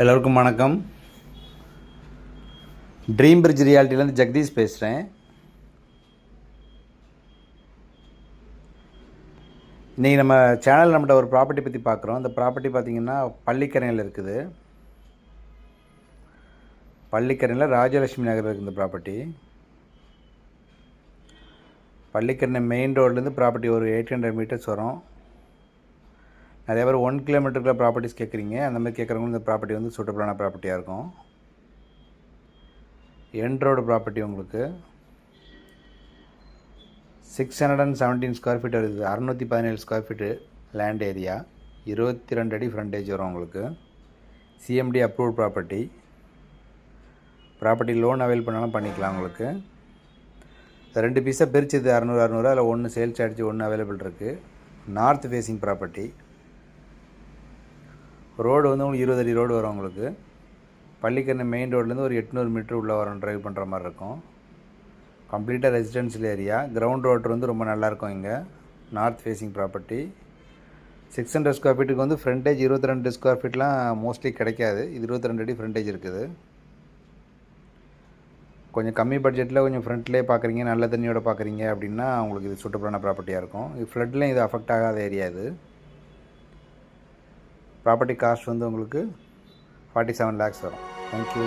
எல்லோருக்கும் வணக்கம். Dream bridge ரியாலிட்டிலேருந்து Jagadish பேசுகிறேன். இன்றைக்கி நம்ம சேனல் நம்மகிட்ட ஒரு ப்ராப்பர்ட்டி பற்றி பார்க்குறோம். இந்த ப்ராப்பர்ட்டி பார்த்திங்கன்னா பள்ளிக்கரையில் இருக்குது. பள்ளிக்கரையில் ராஜலட்சுமி நகர் இருக்குது இந்த ப்ராப்பர்ட்டி. பள்ளிக்கரணை மெயின் ரோட்லேருந்து ப்ராப்பர்ட்டி ஒரு 800 மீட்டர்ஸ் வரும். நிறைய பேர் 1 கிலோமீட்டருக்குள்ள ப்ராப்பர்ட்டிஸ் கேட்குறீங்க. அந்த மாதிரி கேட்குறவங்க இந்த ப்ராப்பர்ட்டி வந்து சூட்டபிளான ப்ராப்பர்ட்டியாக இருக்கும். எண்ட் ரோடு ப்ராப்பர்ட்டி உங்களுக்கு 617 ஸ்கொயர் ஃபீட் வருது. 617 ஸ்கொயர் ஃபீட்டு லேண்ட் ஏரியா, 22 அடி ஃப்ரண்டேஜ் வரும் உங்களுக்கு. CMD approved property. Property loan avail பண்ணாலும் பண்ணிக்கலாம் உங்களுக்கு. 2 பீஸாக பிரிச்சுது 600 அதில் ஒன்று சேல்ஸ் ஆகிடுச்சு, ஒன்று அவைலபிள் இருக்குது. North facing property. ரோடு வந்து உங்களுக்கு 20 அடி ரோடு வரும் உங்களுக்கு. பள்ளிக்கரணை மெயின் ரோட்லேருந்து ஒரு 800 மீட்டர் உள்ளே வரும், ட்ரைவ் பண்ணுற மாதிரி இருக்கும். கம்ப்ளீட்டாக ரெசிடென்ஷியல் ஏரியா. கிரவுண்ட் ரோட் வந்து ரொம்ப நல்லாயிருக்கும் இங்கே. North facing property. 600 ஸ்கொயர் ஃபீட்டுக்கு வந்து ஃப்ரண்டேஜ் 22 ஸ்கொயர் ஃபீட்லாம் மோஸ்ட்லி கிடைக்காது. இது 22 அடி ஃப்ரண்டேஜ் இருக்குது. கொஞ்சம் கம்மி பட்ஜெட்டில் கொஞ்சம் ஃப்ரண்ட்லேயே பார்க்குறீங்க, நல்ல தண்ணியோட பார்க்குறீங்க அப்படின்னா உங்களுக்கு இது சூட்டபிளான ப்ராப்பர்ட்டியாக இருக்கும். இது ஃப்ளட்லேயும் இது அஃபெக்ட் ஆகாத ஏரியா இது. ப்ராப்பர்ட்டி காஸ்ட் வந்து உங்களுக்கு 47 lakhs வரும். தேங்க்யூ.